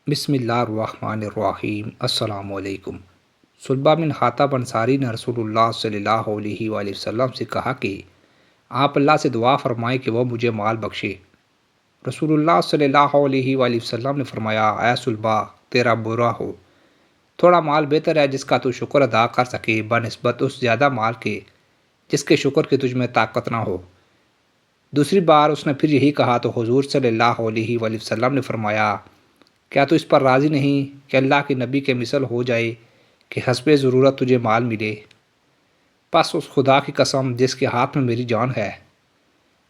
بسم اللہ الرحمن الرحیم۔ السلام علیکم۔ صلبہ بن خاطب انصاری نے رسول اللہ صلی اللہ علیہ وآلہ وسلم سے کہا کہ آپ اللہ سے دعا فرمائیں کہ وہ مجھے مال بخشے۔ رسول اللہ صلی اللہ علیہ وآلہ وسلم نے فرمایا، اے صلبہ، تیرا برا ہو، تھوڑا مال بہتر ہے جس کا تو شکر ادا کر سکے بنسبت اس زیادہ مال کے جس کے شکر کی تجھ میں طاقت نہ ہو۔ دوسری بار اس نے پھر یہی کہا تو حضور صلی اللہ علیہ وآلہ وسلم نے فرمایا، کیا تو اس پر راضی نہیں کہ اللہ کے نبی کے مثل ہو جائے کہ حسب ضرورت تجھے مال ملے؟ پس اس خدا کی قسم جس کے ہاتھ میں میری جان ہے،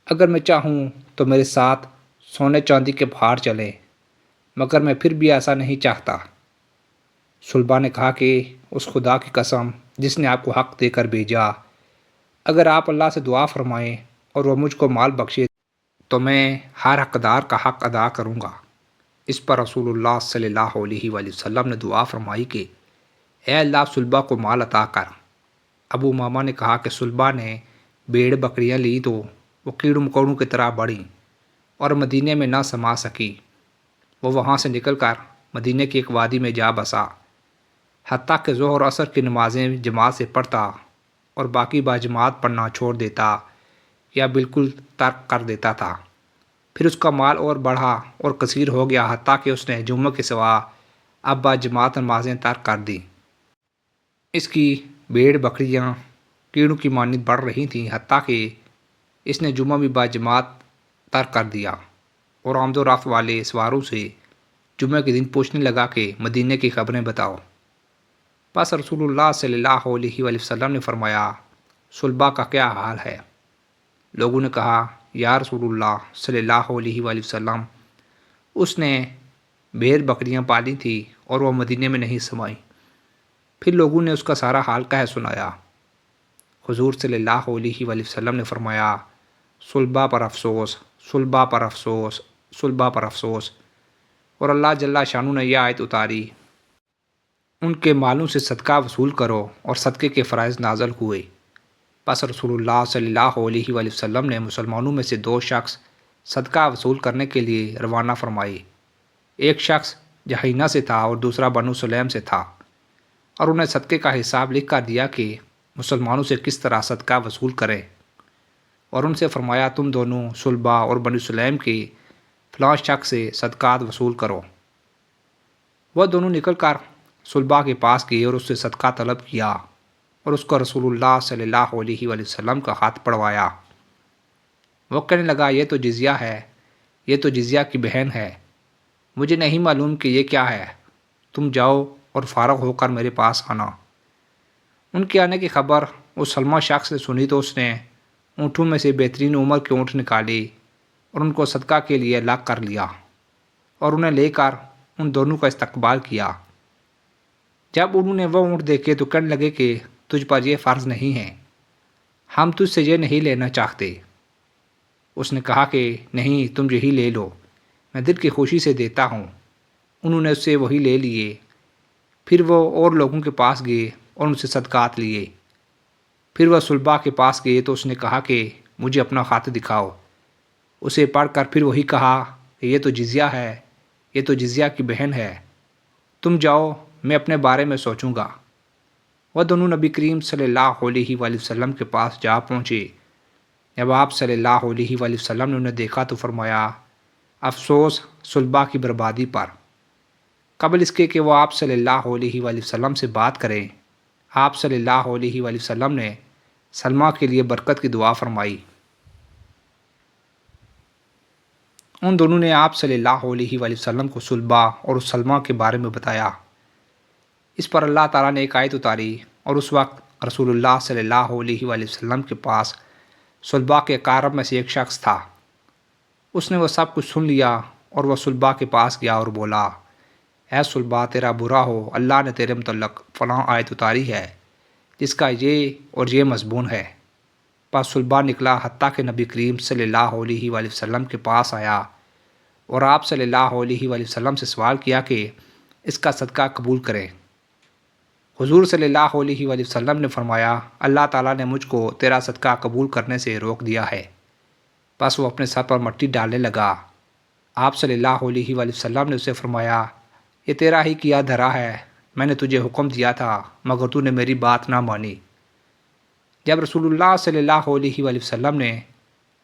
اگر میں چاہوں تو میرے ساتھ سونے چاندی کے پہاڑ چلیں، مگر میں پھر بھی ایسا نہیں چاہتا۔ صلبہ نے کہا کہ اس خدا کی قسم جس نے آپ کو حق دے کر بھیجا، اگر آپ اللہ سے دعا فرمائیں اور وہ مجھ کو مال بخشے تو میں ہر حقدار کا حق ادا کروں گا۔ اس پر رسول اللہ صلی اللہ علیہ وآلہ وسلم نے دعا فرمائی کہ اے اللہ، صلبہ کو مال عطا کر۔ ابو امامہ نے کہا کہ صلبہ نے بھیڑ بکریاں لی تو وہ کیڑوں مکوڑوں کی طرح بڑھیں اور مدینے میں نہ سما سکی۔ وہ وہاں سے نکل کر مدینے کی ایک وادی میں جا بسا، حتیٰ کہ ظہر و عصر کی نمازیں جماعت سے پڑھتا اور باقی باجماعت پڑھنا چھوڑ دیتا یا بالکل ترک کر دیتا تھا۔ پھر اس کا مال اور بڑھا اور کثیر ہو گیا، حتیٰ کہ اس نے جمعہ کے سوا اب باجماعت نمازیں ترک کر دیں۔ اس کی بھیڑ بکریاں کیڑوں کی مانند بڑھ رہی تھیں، حتیٰ کہ اس نے جمعہ بھی باجماعت ترک کر دیا اور آمد و رفت والے سواروں سے جمعہ کے دن پوچھنے لگا کہ مدینے کی خبریں بتاؤ۔ پس رسول اللہ صلی اللہ علیہ وآلہ وسلم نے فرمایا، صلبہ کا کیا حال ہے؟ لوگوں نے کہا، یا رسول اللہ صلی اللہ علیہ وآلہ وسلم، اس نے بھیڑ بکریاں پالی تھی اور وہ مدینے میں نہیں سمائیں۔ پھر لوگوں نے اس کا سارا حال کہہ سنایا۔ حضور صلی اللہ علیہ وآلہ وسلم نے فرمایا، صلبہ پر افسوس، صلبہ پر افسوس، صلبہ پر افسوس۔ اور اللہ جل شانہ نے یہ آیت اتاری، ان کے مالوں سے صدقہ وصول کرو، اور صدقے کے فرائض نازل ہوئے۔ پس رسول اللہ صلی اللہ علیہ وآلہ وسلم نے مسلمانوں میں سے دو شخص صدقہ وصول کرنے کے لیے روانہ فرمائے۔ ایک شخص جہینہ سے تھا اور دوسرا بنو سلیم سے تھا، اور انہیں صدقے کا حساب لکھ کر دیا کہ مسلمانوں سے کس طرح صدقہ وصول کریں، اور ان سے فرمایا، تم دونوں صلبہ اور بنو سلیم کے فلاں شخص سے صدقات وصول کرو۔ وہ دونوں نکل کر صلبہ کے پاس گئے اور اس سے صدقہ طلب کیا، اور اس کو رسول اللہ صلی اللہ علیہ وآلہ وسلم کا ہاتھ پڑھوایا۔ وہ کہنے لگا، یہ تو جزیہ ہے، یہ تو جزیہ کی بہن ہے، مجھے نہیں معلوم کہ یہ کیا ہے، تم جاؤ اور فارغ ہو کر میرے پاس آنا۔ ان کے آنے کی خبر اس سلمہ شخص نے سنی تو اس نے اونٹوں میں سے بہترین عمر کے اونٹ نکالے اور ان کو صدقہ کے لیے الگ کر لیا اور انہیں لے کر ان دونوں کا استقبال کیا۔ جب انہوں نے وہ اونٹ دیکھے تو کہنے لگے کہ تجھ پر یہ فرض نہیں ہے، ہم تجھ سے یہ نہیں لینا چاہتے۔ اس نے کہا کہ نہیں، تم یہی لے لو، میں دل کی خوشی سے دیتا ہوں۔ انہوں نے اس سے وہی لے لیے۔ پھر وہ اور لوگوں کے پاس گئے اور ان سے صدقات لیے۔ پھر وہ صلبہ کے پاس گئے تو اس نے کہا کہ مجھے اپنا خط دکھاؤ۔ اسے پڑھ کر پھر وہی کہا کہ یہ تو جزیہ ہے، یہ تو جزیہ کی بہن ہے، تم جاؤ، میں اپنے بارے میں سوچوں گا۔ وہ دونوں نبی کریم صلی اللہ علیہ وآلہ وسلم کے پاس جا پہنچے۔ جب آپ صلی اللہ علیہ وآلہ وسلم نے انہیں دیکھا تو فرمایا، افسوس صلبہ کی بربادی پر۔ قبل اس کے کہ وہ آپ صلی اللہ علیہ وآلہ وسلم سے بات کریں، آپ صلی اللہ علیہ وآلہ وسلم نے سلمہ کے لیے برکت کی دعا فرمائی۔ ان دونوں نے آپ صلی اللہ علیہ وآلہ وسلم کو صلبہ اور اس سلمہ کے بارے میں بتایا۔ اس پر اللہ تعالیٰ نے ایک آیت اتاری، اور اس وقت رسول اللہ صلی اللہ علیہ وآلہ وسلم کے پاس صلبہ کے اقارب میں سے ایک شخص تھا۔ اس نے وہ سب کچھ سن لیا اور وہ صلبہ کے پاس گیا اور بولا، اے صلبہ، تیرا برا ہو، اللہ نے تیرے متعلق فلاں آیت اتاری ہے جس کا یہ اور یہ مضمون ہے۔ پس صلبہ نکلا، حتیٰ کہ نبی کریم صلی اللہ علیہ وآلہ وسلم کے پاس آیا اور آپ صلی اللہ علیہ وآلہ وسلم سے سوال کیا کہ اس کا صدقہ قبول کریں۔ حضور صلی اللہ علیہ وآلہ وسلم نے فرمایا، اللہ تعالیٰ نے مجھ کو تیرا صدقہ قبول کرنے سے روک دیا ہے۔ پس وہ اپنے سر پر مٹی ڈالنے لگا۔ آپ صلی اللہ علیہ وآلہ وسلم نے اسے فرمایا، یہ تیرا ہی کیا دھرا ہے، میں نے تجھے حکم دیا تھا مگر تو نے میری بات نہ مانی۔ جب رسول اللہ صلی اللہ علیہ وآلہ وسلم نے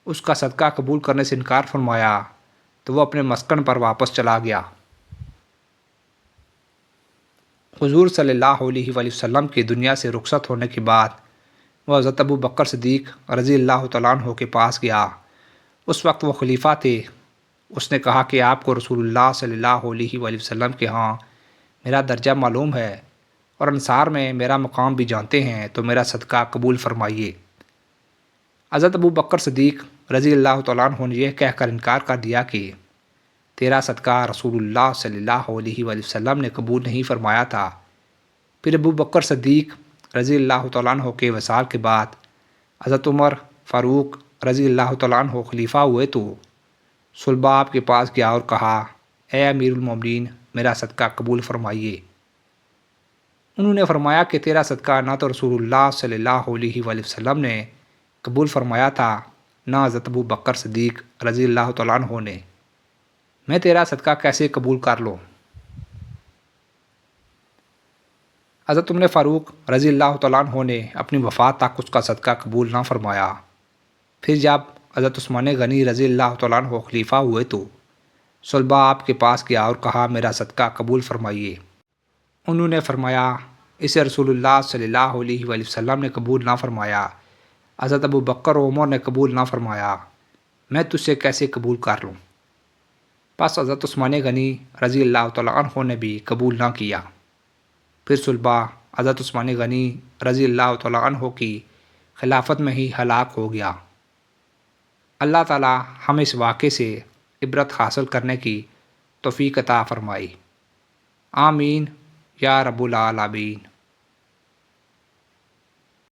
اس کا صدقہ قبول کرنے سے انکار فرمایا تو وہ اپنے مسکن پر واپس چلا گیا۔ حضور صلی اللہ علیہ وآلہ وسلم کی دنیا سے رخصت ہونے کے بعد وہ حضرت ابو بکر صدیق رضی اللہ تعالیٰ عنہ کے پاس گیا۔ اس وقت وہ خلیفہ تھے۔ اس نے کہا کہ آپ کو رسول اللہ صلی اللہ علیہ وآلہ وسلم کے ہاں میرا درجہ معلوم ہے اور انصار میں میرا مقام بھی جانتے ہیں، تو میرا صدقہ قبول فرمائیے۔ حضرت ابو بکر صدیق رضی اللہ تعالیٰ عنہ نے یہ کہہ کر انکار کر دیا کہ تیرا صدقہ رسول اللہ صلی اللہ علیہ وآلہ وسلم نے قبول نہیں فرمایا تھا۔ پھر ابو بکر صدیق رضی اللہ تعالیٰ عنہ کے وصال کے بعد حضرت عمر فاروق رضی اللہ تعالیٰ عنہ خلیفہ ہوئے تو صلبہ آپ کے پاس گیا اور کہا، اے امیر المومنین، میرا صدقہ قبول فرمائیے۔ انہوں نے فرمایا کہ تیرا صدقہ نہ تو رسول اللہ صلی اللہ علیہ وآلہ وسلم نے قبول فرمایا تھا، نہ حضرت ابو بکر صدیق رضی اللہ تعالیٰ عنہ نے، میں تیرا صدقہ کیسے قبول کر لوں؟ حضرت عمر فاروق رضی اللہ تعالیٰ عنہ نے اپنی وفات تک اس کا صدقہ قبول نہ فرمایا۔ پھر جب حضرت عثمان غنی رضی اللہ تعالیٰ عنہ خلیفہ ہوئے تو صلبہ آپ کے پاس گیا اور کہا، میرا صدقہ قبول فرمائیے۔ انہوں نے فرمایا، اسے رسول اللہ صلی اللہ علیہ وآلہ وسلم نے قبول نہ فرمایا، حضرت ابو بکر و عمر نے قبول نہ فرمایا، میں تجھ سے کیسے قبول کر لوں؟ پس حضرت عثمان غنی رضی اللہ تعالیٰ عنہ نے بھی قبول نہ کیا۔ پھر صلبہ حضرت عثمان غنی رضی اللہ تعالیٰ عنہ کی خلافت میں ہی ہلاک ہو گیا۔ اللہ تعالیٰ ہمیں اس واقعے سے عبرت حاصل کرنے کی توفیق عطا فرمائی۔ آمین یا رب العالمین۔